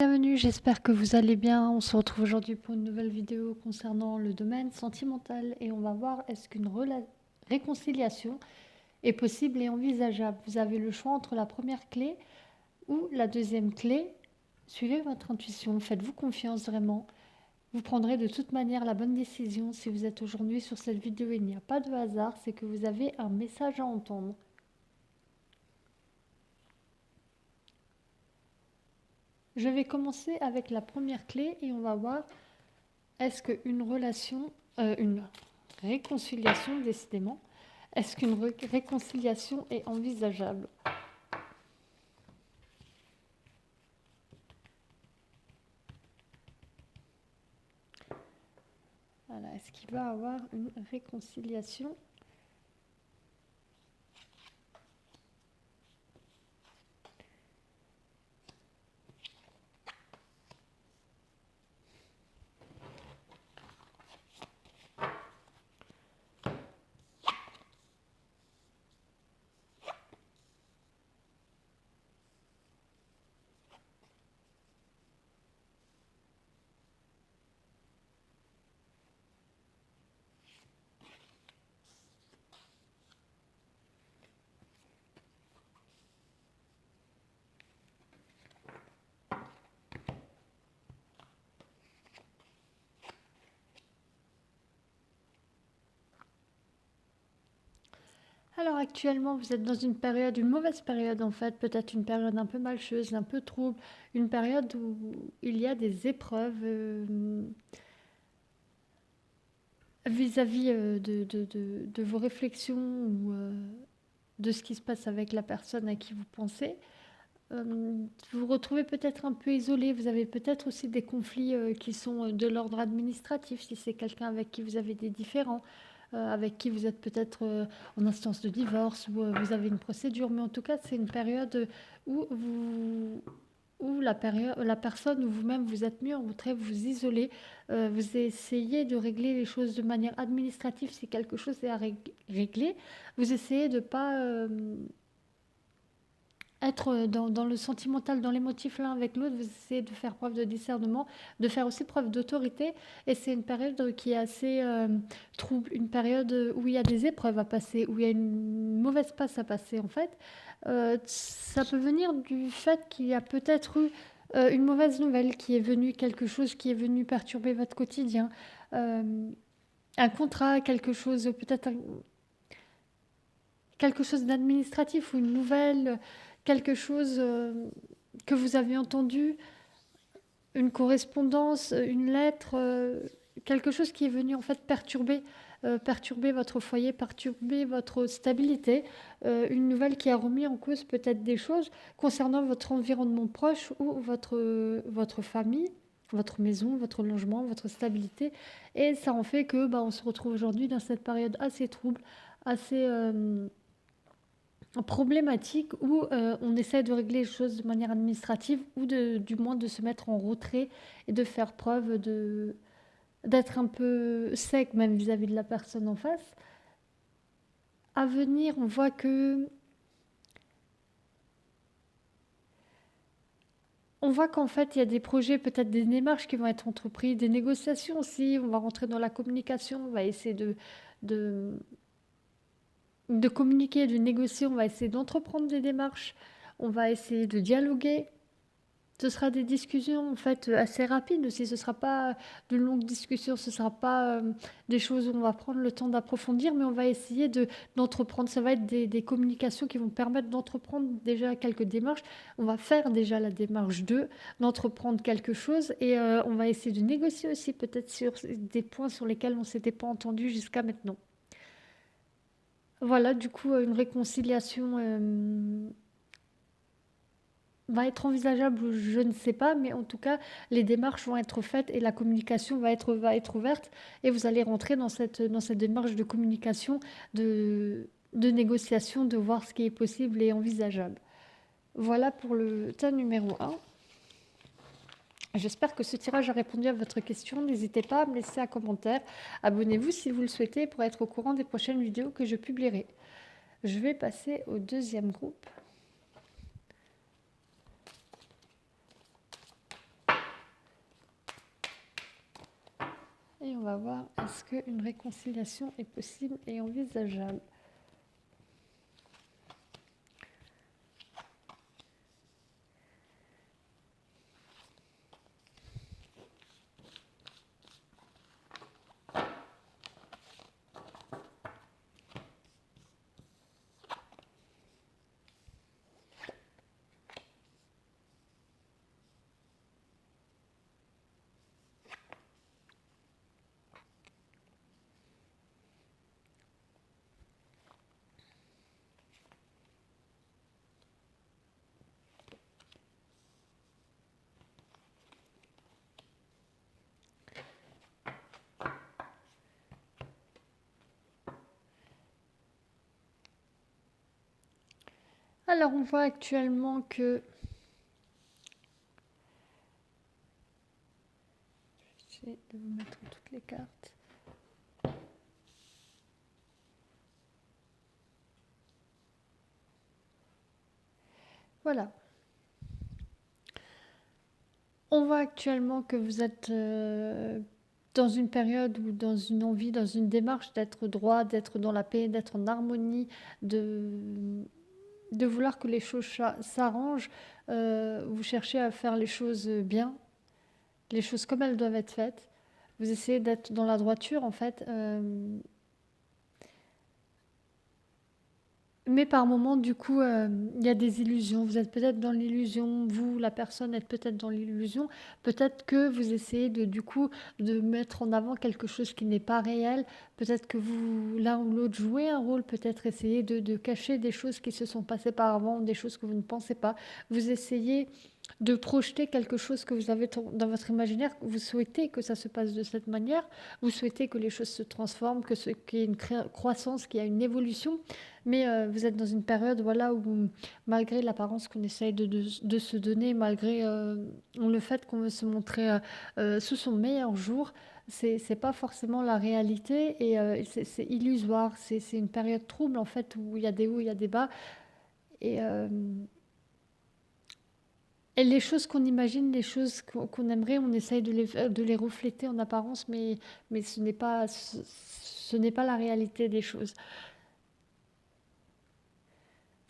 Bienvenue, j'espère que vous allez bien. On se retrouve aujourd'hui pour une nouvelle vidéo concernant le domaine sentimental et on va voir est-ce qu'une réconciliation est possible et envisageable. Vous avez le choix entre la première clé ou la deuxième clé. Suivez votre intuition, faites-vous confiance vraiment. Vous prendrez de toute manière la bonne décision. Si vous êtes aujourd'hui sur cette vidéo, il n'y a pas de hasard, c'est que vous avez un message à entendre. Je vais commencer avec la première clé et on va voir est-ce qu'une relation, une réconciliation décidément, est-ce qu'une réconciliation est envisageable? Voilà, est-ce qu'il va y avoir une réconciliation? Alors actuellement, vous êtes dans une période, une mauvaise période en fait, peut-être une période un peu malcheuse, un peu trouble, une période où il y a des épreuves vis-à-vis de vos réflexions ou de ce qui se passe avec la personne à qui vous pensez. Vous vous retrouvez peut-être un peu isolé, vous avez peut-être aussi des conflits qui sont de l'ordre administratif, si c'est quelqu'un avec qui vous avez des différends, avec qui vous êtes peut-être en instance de divorce ou vous avez une procédure, mais en tout cas c'est une période où la personne ou vous-même vous êtes mis en retrait, vous isolez, vous essayez de régler les choses de manière administrative si quelque chose est à régler, vous essayez de ne pas être dans le sentimental, dans l'émotif l'un avec l'autre, vous essayez de faire preuve de discernement, de faire aussi preuve d'autorité. Et c'est une période qui est assez trouble, une période où il y a des épreuves à passer, où il y a une mauvaise passe à passer en fait. Ça peut venir du fait qu'il y a peut-être eu une mauvaise nouvelle qui est venue, quelque chose qui est venu perturber votre quotidien. Euh, un contrat, quelque chose, peut-être quelque chose d'administratif ou une nouvelle, quelque chose que vous avez entendu, une correspondance, une lettre, quelque chose qui est venu en fait perturber votre foyer, perturber votre stabilité, une nouvelle qui a remis en cause peut-être des choses concernant votre environnement proche ou votre famille, votre maison, votre logement, votre stabilité. Et ça en fait que on se retrouve aujourd'hui dans cette période assez trouble, assez problématique où on essaie de régler les choses de manière administrative ou du moins de se mettre en retrait et de faire preuve d'être un peu sec même vis-à-vis de la personne en face. À venir, on voit qu'en fait, il y a des projets, peut-être des démarches qui vont être entreprises, des négociations aussi. On va rentrer dans la communication, on va essayer de, de communiquer, de négocier, on va essayer d'entreprendre des démarches, on va essayer de dialoguer. Ce sera des discussions en fait assez rapides aussi. Ce ne sera pas de longues discussions, ce ne sera pas des choses où on va prendre le temps d'approfondir, mais on va essayer d'entreprendre. Ça va être des communications qui vont permettre d'entreprendre déjà quelques démarches. On va faire déjà la démarche d'entreprendre quelque chose et on va essayer de négocier aussi peut-être sur des points sur lesquels on ne s'était pas entendu jusqu'à maintenant. Voilà, du coup, une réconciliation va être envisageable, je ne sais pas, mais en tout cas, les démarches vont être faites et la communication va être ouverte et vous allez rentrer dans cette démarche de communication, de négociation, de voir ce qui est possible et envisageable. Voilà pour le tas numéro 1. J'espère que ce tirage a répondu à votre question. N'hésitez pas à me laisser un commentaire. Abonnez-vous si vous le souhaitez pour être au courant des prochaines vidéos que je publierai. Je vais passer au deuxième groupe. on va voir est-ce qu'une réconciliation est possible et envisageable. Alors, on voit actuellement que... J'essaie de vous mettre toutes les cartes. Voilà. On voit actuellement que vous êtes dans une période ou dans une envie, dans une démarche d'être droit, d'être dans la paix, d'être en harmonie, de, de vouloir que les choses s'arrangent. Vous cherchez à faire les choses bien, les choses comme elles doivent être faites. Vous essayez d'être dans la droiture, en fait. Mais par moments, du coup, il y a des illusions. Vous êtes peut-être dans l'illusion, vous, la personne, êtes peut-être dans l'illusion. Peut-être que vous essayez du coup, de mettre en avant quelque chose qui n'est pas réel. Peut-être que vous, l'un ou l'autre, jouez un rôle. Peut-être essayez de cacher des choses qui se sont passées par avant, des choses que vous ne pensez pas. Vous essayez de projeter quelque chose que vous avez dans votre imaginaire. Vous souhaitez que ça se passe de cette manière. Vous souhaitez que les choses se transforment, qu'il y ait une croissance, qu'il y ait une évolution. Mais vous êtes dans une période voilà, où, malgré l'apparence qu'on essaye de se donner, malgré le fait qu'on veut se montrer sous son meilleur jour, c'est pas forcément la réalité et c'est illusoire. C'est une période trouble en fait où il y a des hauts, il y a des bas. Et, euh, et les choses qu'on imagine, les choses qu'on aimerait, on essaye de les refléter en apparence, mais ce n'est pas la réalité des choses.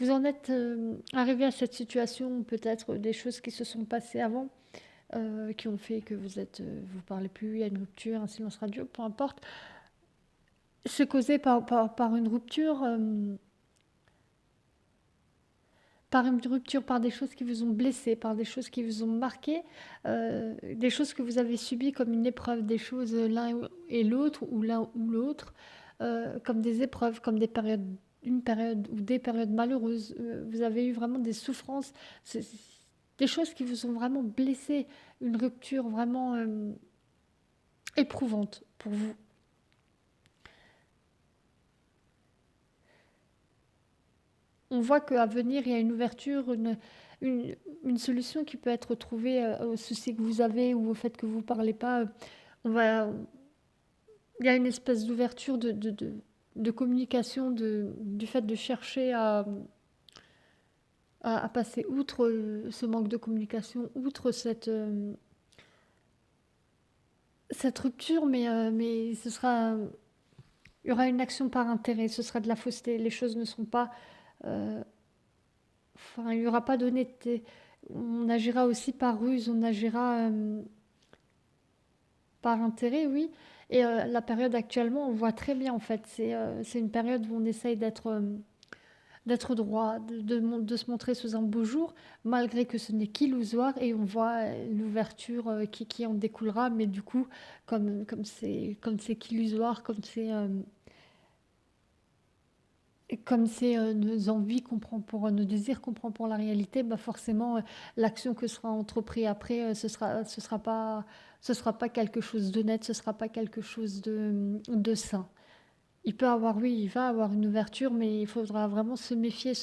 Vous en êtes arrivé à cette situation, peut-être des choses qui se sont passées avant, qui ont fait que vous parlez plus, il y a une rupture, un silence radio, peu importe. C'est causé par une rupture, par des choses qui vous ont blessé, par des choses qui vous ont marqué, des choses que vous avez subies comme une épreuve, des choses l'un et l'autre, ou l'un ou l'autre, comme des épreuves, comme une période ou des périodes malheureuses. Vous avez eu vraiment des souffrances, des choses qui vous ont vraiment blessé, une rupture vraiment éprouvante pour vous. On voit qu'à venir, il y a une ouverture, une, une solution qui peut être trouvée aux soucis que vous avez ou au fait que vous ne parlez pas. On va, il y a une espèce d'ouverture de communication, du fait de chercher à passer outre ce manque de communication, outre cette rupture, mais il y aura une action par intérêt, ce sera de la fausseté, les choses ne seront pas... euh, Enfin, il n'y aura pas d'honnêteté. On agira aussi par ruse, on agira par intérêt, oui. Et la période actuellement, on voit très bien en fait. C'est une période où on essaye d'être droit, de se montrer sous un beau jour, malgré que ce n'est qu'illusoire. Et on voit l'ouverture qui en découlera. Mais du coup, comme c'est qu'illusoire, comme c'est nos envies qu'on prend pour nos désirs qu'on prend pour la réalité, bah forcément l'action que sera entreprise après, ce sera pas quelque chose d'honnête, ce sera pas quelque chose de sain. Oui, il va avoir une ouverture, mais il faudra vraiment se méfier.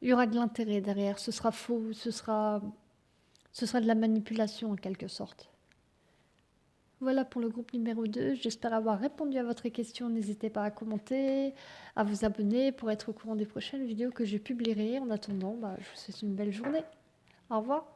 Il y aura de l'intérêt derrière. Ce sera faux, ce sera de la manipulation en quelque sorte. Voilà pour le groupe numéro 2. J'espère avoir répondu à votre question. N'hésitez pas à commenter, à vous abonner pour être au courant des prochaines vidéos que je publierai. En attendant, je vous souhaite une belle journée. Au revoir.